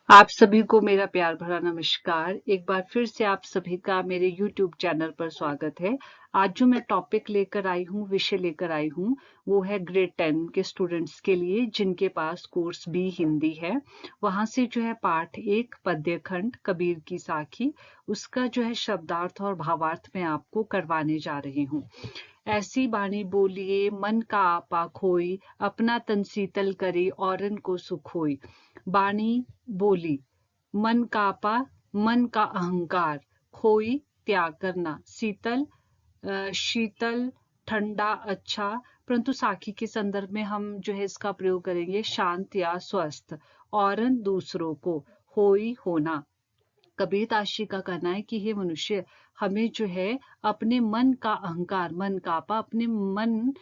आप सभी को मेरा प्यार भरा नमस्कार। एक बार फिर से आप सभी का मेरे YouTube चैनल पर स्वागत है। आज जो मैं टॉपिक लेकर आई हूँ, विषय लेकर आई हूँ, वो है ग्रेड 10 के स्टूडेंट्स के लिए जिनके पास कोर्स बी हिंदी है। वहाँ से जो है पाठ 1 पद्य खंड कबीर की साखी, उसका जो है शब्दार्थ और भावार्थ मैं आपको करवाने जा रही हूँ। ऐसी बाणी बोलिए मन का आपा खोई, अपना तन शीतल करे औरन को सुख होई। बाणी बोली, मन कापा, मन का अहंकार, खोई त्याग करना, शीतल ठंडा अच्छा, परंतु साखी के संदर्भ में हम जो है इसका प्रयोग करेंगे शांत या स्वस्थ। औरन दूसरों को, होई होना। कबीरदास जी का कहना है कि हे मनुष्य, हमें जो है अपने मन का अहंकार, मन कापा, अपने मन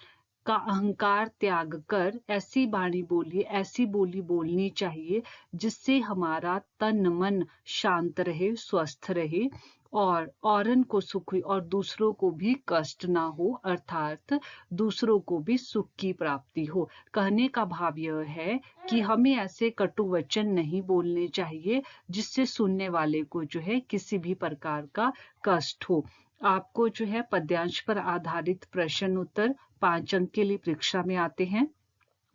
का अहंकार त्याग कर ऐसी बाणी बोली, ऐसी बोली बोलनी चाहिए जिससे हमारा तन मन शांत रहे, स्वस्थ रहे और औरन को सुख और दूसरों को भी कष्ट ना हो, अर्थात दूसरों को भी सुख की प्राप्ति हो। कहने का भाव यह है कि हमें ऐसे कटु वचन नहीं बोलने चाहिए जिससे सुनने वाले को जो है किसी भी प्रकार का कष्ट हो। आपको जो है पद्यांश पर आधारित प्रश्न उत्तर 5 अंक के लिए परीक्षा में आते हैं।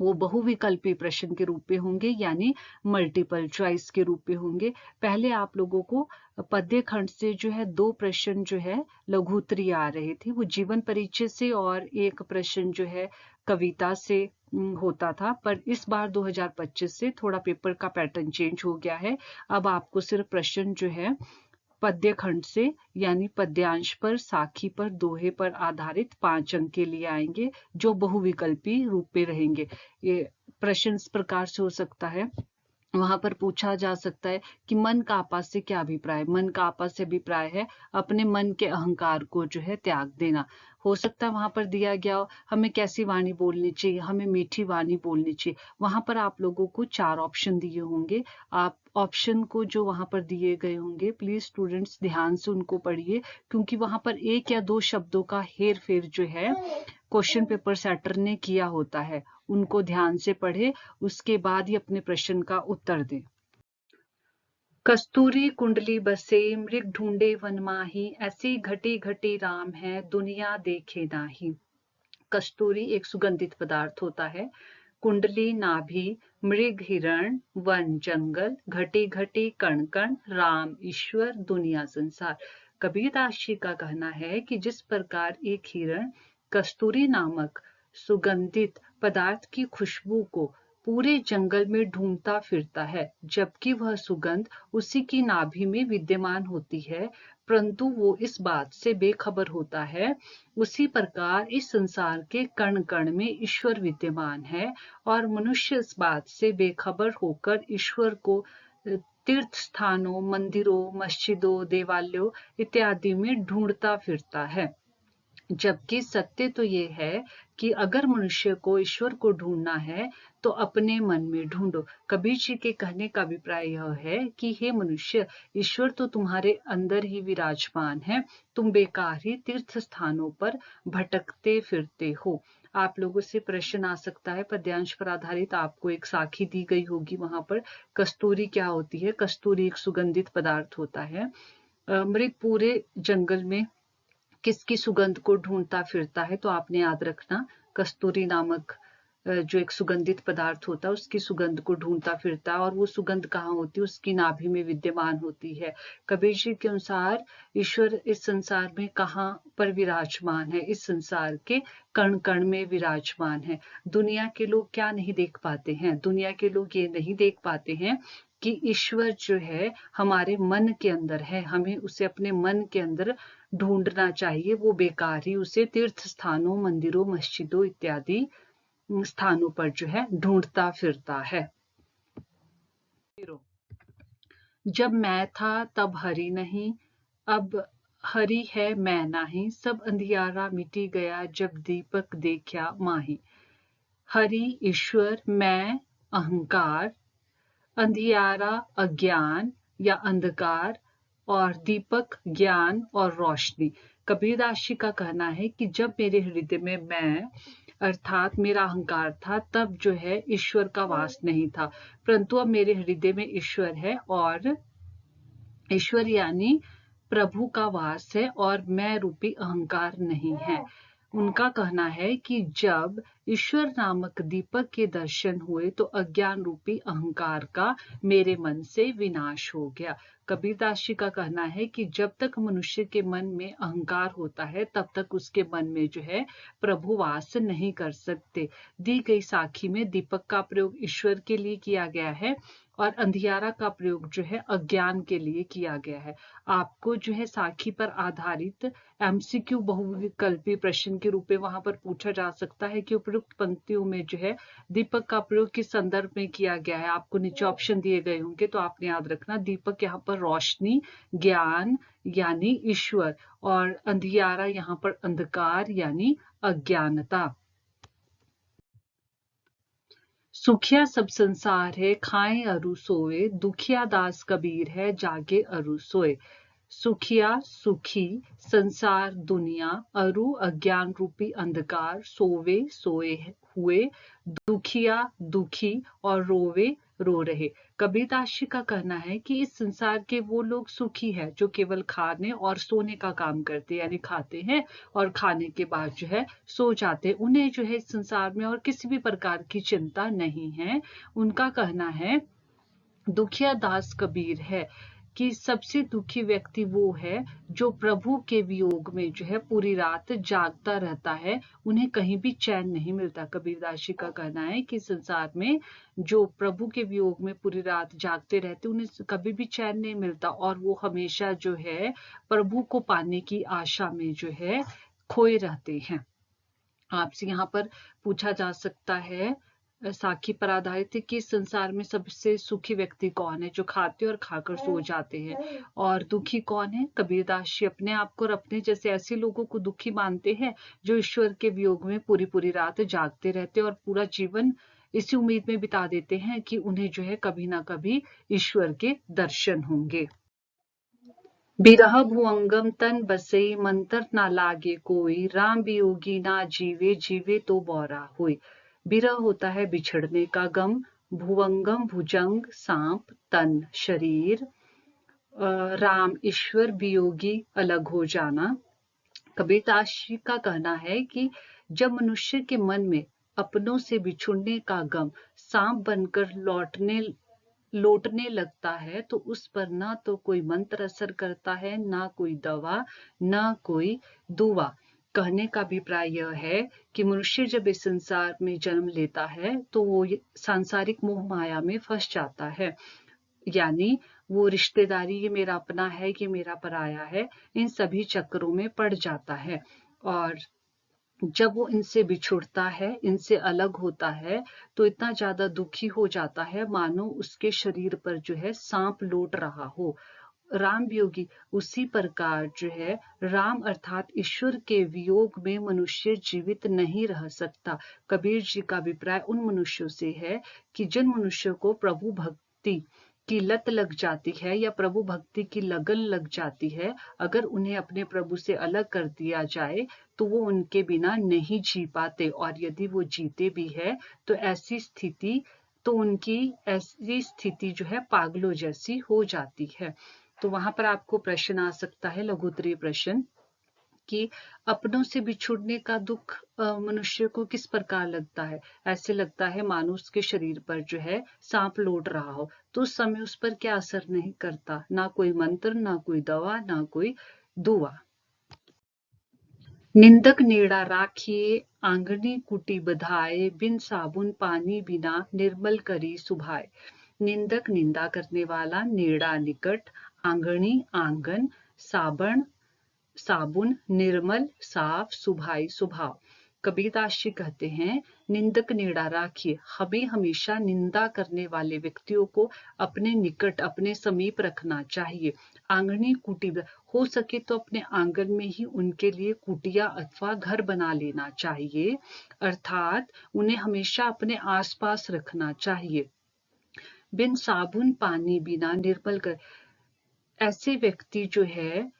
वो बहुविकल्पी प्रश्न के रूप में होंगे, यानी मल्टीपल चॉइस के रूप में होंगे। पहले आप लोगों को पद्य खंड से जो है 2 प्रश्न जो है लघुत्तरी आ रहे थे, वो जीवन परिचय से और एक प्रश्न जो है कविता से होता था। पर इस बार 2025 से थोड़ा पेपर का पैटर्न चेंज हो गया है। अब आपको सिर्फ प्रश्न जो है पद्य खंड से यानी पद्यांश पर, साखी पर, दोहे पर आधारित 5 अंक के लिए आएंगे जो बहुविकल्पी रूप में रहेंगे। ये प्रश्न इस प्रकार से हो सकता है, वहां पर पूछा जा सकता है कि मन का आपा से क्या अभिप्राय। मन का आपा से अभिप्राय है अपने मन के अहंकार को जो है त्याग देना। हो सकता है वहां पर दिया गया हो हमें कैसी वाणी बोलनी चाहिए, हमें मीठी वाणी बोलनी चाहिए। वहां पर आप लोगों को 4 ऑप्शन दिए होंगे। आप ऑप्शन को जो वहां पर दिए गए होंगे, प्लीज स्टूडेंट्स ध्यान से उनको पढ़िए, क्योंकि वहां पर 1 या 2 शब्दों का हेर फेर जो है क्वेश्चन पेपर सेटर ने किया होता है। उनको ध्यान से पढ़े, उसके बाद ही अपने प्रश्न का उत्तर दें। कस्तूरी कुंडली बसे मृग ढूंढे वन माही, ऐसी घटी घटी राम है दुनिया देखे नाही। कस्तूरी एक सुगंधित पदार्थ होता है। कुंडली नाभि, मृग हिरण, वन जंगल, घटी घटी कण कण, राम ईश्वर दुनिया संसार। कबीरदास जी का कहना है कि जिस प्रकार एक हिरण कस्तूरी नामक सुगंधित पदार्थ की खुशबू को पूरे जंगल में ढूंढता फिरता है, जबकि वह सुगंध उसी की नाभि में विद्यमान होती है, परंतु वो इस बात से बेखबर होता है, उसी प्रकार इस संसार के कण कण में ईश्वर विद्यमान है और मनुष्य इस बात से बेखबर होकर ईश्वर को तीर्थ स्थानों, मंदिरों, मस्जिदों, देवालयों इत्यादि में ढूंढता फिरता है। जबकि सत्य तो ये है कि अगर मनुष्य को ईश्वर को ढूंढना है तो अपने मन में ढूंढो। कबीर जी के कहने का अभिप्राय यह है कि हे मनुष्य, ईश्वर तो तुम्हारे अंदर ही विराजमान है, तुम बेकार ही तीर्थ स्थानों पर भटकते फिरते हो। आप लोगों से प्रश्न आ सकता है, पद्यांश पर आधारित आपको एक साखी दी गई होगी, वहां पर कस्तूरी क्या होती है। कस्तूरी एक सुगंधित पदार्थ होता है। मृग पूरे जंगल में किसकी सुगंध को ढूंढता फिरता है, तो आपने याद रखना कस्तूरी नामक जो एक सुगंधित पदार्थ होता है उसकी सुगंध को ढूंढता फिरता है, और वो सुगंध कहाँ होती है, उसकी नाभि में विद्यमान होती है। कबीर जी के अनुसार ईश्वर इस संसार में कहाँ पर विराजमान है, इस संसार के कण कण में विराजमान है। दुनिया के लोग क्या नहीं देख पाते हैं, दुनिया के लोग ये नहीं देख पाते हैं कि ईश्वर जो है हमारे मन के अंदर है, हमें उसे अपने मन के अंदर ढूंढना चाहिए। वो बेकार ही उसे तीर्थ स्थानों, मंदिरों, मस्जिदों इत्यादि स्थानों पर जो है ढूंढता फिरता है। जब मैं था तब हरि नहीं, अब हरि है मैं नाही, सब अंधियारा मिटी गया जब दीपक देखा माही। हरि ईश्वर, मैं अहंकार, अंधियारा अज्ञान या अंधकार, और दीपक ज्ञान और रोशनी। कबीरदास जी का कहना है कि जब मेरे हृदय में मैं अर्थात मेरा अहंकार था, तब जो है ईश्वर का वास नहीं था, परंतु अब मेरे हृदय में ईश्वर है और ईश्वर यानी प्रभु का वास है और मैं रूपी अहंकार नहीं है। उनका कहना है कि जब ईश्वर नामक दीपक के दर्शन हुए तो अज्ञान रूपी अहंकार का मेरे मन से विनाश हो गया। कबीरदास जी का कहना है कि जब तक मनुष्य के मन में अहंकार होता है तब तक उसके मन में जो है प्रभु वास नहीं कर सकते। दी गई साखी में दीपक का प्रयोग ईश्वर के लिए किया गया है और अंधियारा का प्रयोग जो है अज्ञान के लिए किया गया है। आपको जो है साखी पर आधारित एमसीक्यू बहुविकल्पी प्रश्न के रूप में वहां पर पूछा जा सकता है कि उपयुक्त पंक्तियों में जो है दीपक का प्रयोग किस संदर्भ में किया गया है। आपको नीचे ऑप्शन दिए गए होंगे तो आपने याद रखना, दीपक यहाँ पर रोशनी, ज्ञान यानी ईश्वर और अंधियारा यहाँ पर अंधकार यानी अज्ञानता। सुखिया सब संसार है खाए अरु सोए, दुखिया दास कबीर है जागे अरु सोए। सुखिया सुखी, संसार दुनिया, अरु अज्ञान रूपी अंधकार, सोवे सोए हुए, दुखिया दुखी और रोवे रो रहे। कबीरदास जी का कहना है कि इस संसार के वो लोग सुखी है जो केवल खाने और सोने का काम करते हैं, यानी खाते हैं और खाने के बाद जो है सो जाते हैं। उन्हें जो है इस संसार में और किसी भी प्रकार की चिंता नहीं है। उनका कहना है दुखिया दास कबीर है कि सबसे दुखी व्यक्ति वो है जो प्रभु के वियोग में जो है पूरी रात जागता रहता है, उन्हें कहीं भी चैन नहीं मिलता। कबीरदास जी का कहना है कि संसार में जो प्रभु के वियोग में पूरी रात जागते रहते उन्हें कभी भी चैन नहीं मिलता और वो हमेशा जो है प्रभु को पाने की आशा में जो है खोए रहते हैं। आपसे यहाँ पर पूछा जा सकता है साखी पर आधारित है कि संसार में सबसे सुखी व्यक्ति कौन है, जो खाते और खाकर सो जाते हैं, और दुखी कौन है। कबीरदास जी अपने आप को और अपने जैसे ऐसे लोगों को दुखी मानते हैं जो ईश्वर के वियोग में पूरी पूरी रात जागते रहते हैं और पूरा जीवन इसी उम्मीद में बिता देते हैं कि उन्हें जो है कभी ना कभी ईश्वर के दर्शन होंगे। बिरह भुअंगम तन बसे मंतर ना लागे कोई, राम वियोगी ना जीवे जीवे तो बौरा होय। बिरह होता है बिछड़ने का गम, भुवंगम भुजंग सांप तन शरीर, राम ईश्वर, वियोगी अलग हो जाना। कबीरदास जी का कहना है कि जब मनुष्य के मन में अपनों से बिछुड़ने का गम सांप बनकर लौटने लगता है तो उस पर ना तो कोई मंत्र असर करता है, ना कोई दवा, ना कोई दुआ। कहने का अभिप्राय यह है कि मनुष्य जब इस संसार में जन्म लेता है तो वो सांसारिक मोह माया में फंस जाता है, यानी वो रिश्तेदारी, ये मेरा अपना है, ये मेरा पराया है, इन सभी चक्करों में पड़ जाता है। और जब वो इनसे बिछुड़ता है, इनसे अलग होता है, तो इतना ज्यादा दुखी हो जाता है मानो उसके शरीर पर जो है सांप लौट रहा हो। राम वियोगी, उसी प्रकार जो है राम अर्थात ईश्वर के वियोग में मनुष्य जीवित नहीं रह सकता। कबीर जी का अभिप्राय उन मनुष्यों से है कि जिन मनुष्यों को प्रभु भक्ति की लत लग जाती है या प्रभु भक्ति की लगन लग जाती है, अगर उन्हें अपने प्रभु से अलग कर दिया जाए तो वो उनके बिना नहीं जी पाते, और यदि वो जीते भी है तो उनकी ऐसी स्थिति जो है पागलों जैसी हो जाती है। तो वहां पर आपको प्रश्न आ सकता है, लघुत्तरीय प्रश्न, कि अपनों से बिछुड़ने का दुख मनुष्य को किस प्रकार लगता है। ऐसे लगता है मानो उसके शरीर पर जो है सांप लौट रहा हो, तो उस समय उस पर क्या असर नहीं करता, ना कोई मंत्र, ना कोई दवा, ना कोई दुआ। निंदक नेड़ा राखिए आंगनी कुटी बधाए, बिन साबुन पानी बिना निर्मल करी सुभाए। निंदक निंदा करने वाला, नेड़ा निकट, आंगनी आंगन, साबुन निर्मल साफ, सुभाई स्वभाव। कबीरदास जी कहते हैं निंदक नेड़ा राखिए, हमें हमेशा निंदा करने वाले व्यक्तियों को अपने निकट, अपने समीप रखना चाहिए। आंगनी कुटी, हो सके तो अपने आंगन में ही उनके लिए कुटिया अथवा घर बना लेना चाहिए, अर्थात उन्हें हमेशा अपने आसपास रखना चाहिए। बिन साबुन पानी बिना निर्मल कर, ऐसे व्यक्ति जो है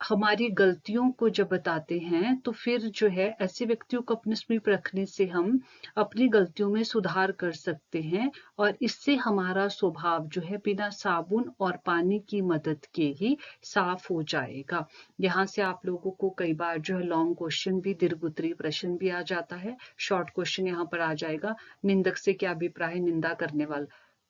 हमारी गलतियों को जब बताते हैं तो फिर जो है ऐसे व्यक्तियों को अपने समीप रखने से हम अपनी गलतियों में सुधार कर सकते हैं और इससे हमारा स्वभाव जो है बिना साबुन और पानी की मदद के ही साफ हो जाएगा। यहाँ से आप लोगों को कई बार जो है लॉन्ग क्वेश्चन भी, दीर्घ उत्तरीय प्रश्न भी आ जाता है। शॉर्ट क्वेश्चन यहाँ पर आ जाएगा, निंदक से क्या अभिप्राय है,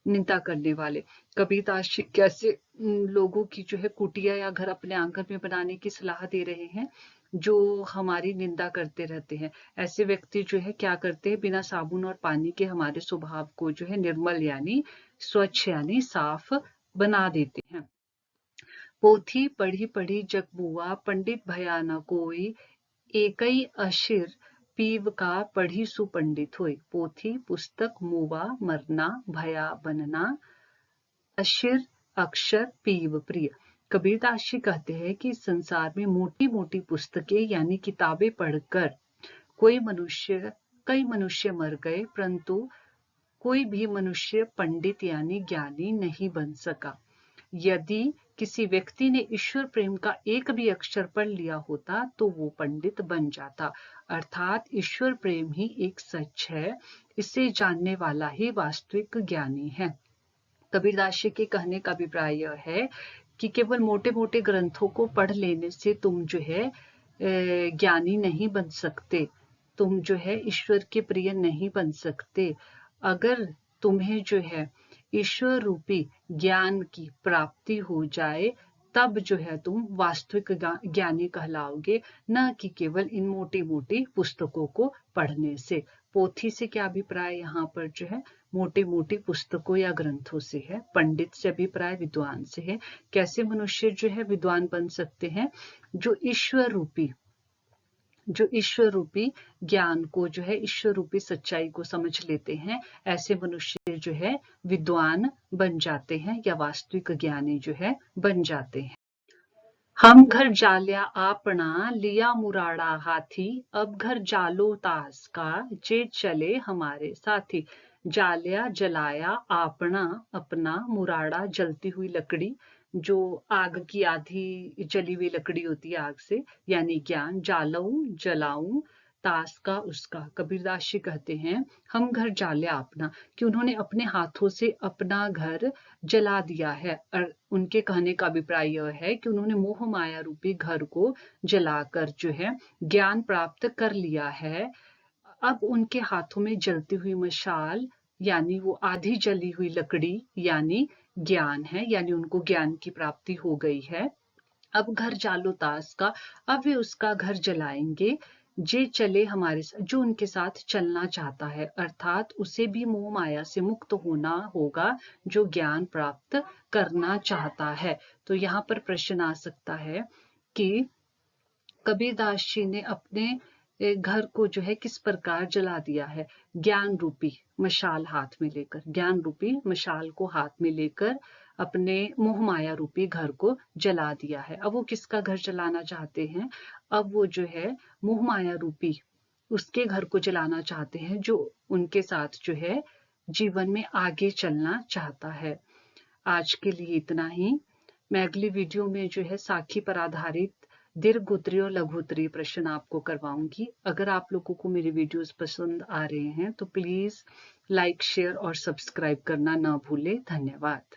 निंदा करने वाले। कबीरदास जी कैसे लोगों की जो है कुटिया या घर अपने आंगन में बनाने की सलाह दे रहे हैं जो हमारी निंदा करते रहते हैं। ऐसे व्यक्ति जो है क्या करते हैं, बिना साबुन और पानी के हमारे स्वभाव को जो है निर्मल यानी स्वच्छ यानी साफ बना देते हैं। पोथी पढ़ी पढ़ी जग बुआ, पंडित भया न कोई, एकई अशिर पीव का पढ़ी सुपंडित होय। पोथी पुस्तक, मुआ मरना, भया बनना, अशिर अक्षर, पीव प्रिय। कबीरदास जी कहते हैं कि संसार में मोटी मोटी पुस्तकें यानी किताबें पढ़कर कई मनुष्य मर गए, परंतु कोई भी मनुष्य पंडित यानी ज्ञानी नहीं बन सका। यदि किसी व्यक्ति ने ईश्वर प्रेम का एक भी अक्षर पढ़ लिया होता तो वो पंडित बन जाता। अर्थात ईश्वर प्रेम ही एक सच है, इसे जानने वाला ही वास्तविक ज्ञानी है। कबीरदास जी के कहने का अभिप्राय यह है कि केवल मोटे मोटे ग्रंथों को पढ़ लेने से तुम जो है ज्ञानी नहीं बन सकते, तुम जो है ईश्वर के प्रिय नहीं बन सकते। अगर तुम्हें जो है ईश्वर रूपी ज्ञान की प्राप्ति हो जाए तब जो है तुम वास्तविक ज्ञानी कहलाओगे, न कि केवल इन मोटी मोटी पुस्तकों को पढ़ने से। पोथी से क्या अभिप्राय यहाँ पर जो है मोटी मोटी पुस्तकों या ग्रंथों से है। पंडित से अभिप्राय विद्वान से है। कैसे मनुष्य जो है विद्वान बन सकते हैं, जो ईश्वर रूपी ज्ञान को जो है ईश्वर रूपी सच्चाई को समझ लेते हैं, ऐसे मनुष्य जो है विद्वान बन जाते हैं या वास्तविक ज्ञानी जो है बन जाते हैं। हम घर जाल्या आपना, लिया मुराड़ा हाथी, अब घर जालो तास का, जे चले हमारे साथी। जाल्या जलाया, आपना अपना, मुराड़ा जलती हुई लकड़ी, जो आग की आधी जली हुई लकड़ी होती है आग से, यानी ज्ञान। जालऊं जलाऊं, तास का उसका। कबीरदास जी कहते हैं हम घर जाल्या अपना, कि उन्होंने अपने हाथों से अपना घर जला दिया है। और उनके कहने का अभिप्राय यह है कि उन्होंने मोह माया रूपी घर को जलाकर जो है ज्ञान प्राप्त कर लिया है। अब उनके हाथों में जलती हुई मशाल यानी वो आधी जली हुई लकड़ी यानी ज्ञान है, यानी उनको ज्ञान की प्राप्ति हो गई है। अब घर जालो तास का, अब वे उसका घर जलाएंगे। जे चले हमारे साथ, जो उनके साथ चलना चाहता है, अर्थात उसे भी मोह माया से मुक्त होना होगा जो ज्ञान प्राप्त करना चाहता है। तो यहाँ पर प्रश्न आ सकता है कि कबीरदास जी ने अपने घर को जो है किस प्रकार जला दिया है। ज्ञान रूपी मशाल हाथ में लेकर, ज्ञान रूपी मशाल को हाथ में लेकर अपने मोह माया रूपी घर को जला दिया है। अब वो किसका घर जलाना चाहते हैं, अब वो जो है मोह माया रूपी उसके घर को जलाना चाहते हैं जो उनके साथ जो है जीवन में आगे चलना चाहता है। आज के लिए इतना ही। मैं अगली वीडियो में जो है साखी पर आधारित दीर्घ उत्तरीय और लघु उत्तरीय प्रश्न आपको करवाऊंगी। अगर आप लोगों को मेरे वीडियोस पसंद आ रहे हैं तो प्लीज लाइक, शेयर और सब्सक्राइब करना ना भूलें। धन्यवाद।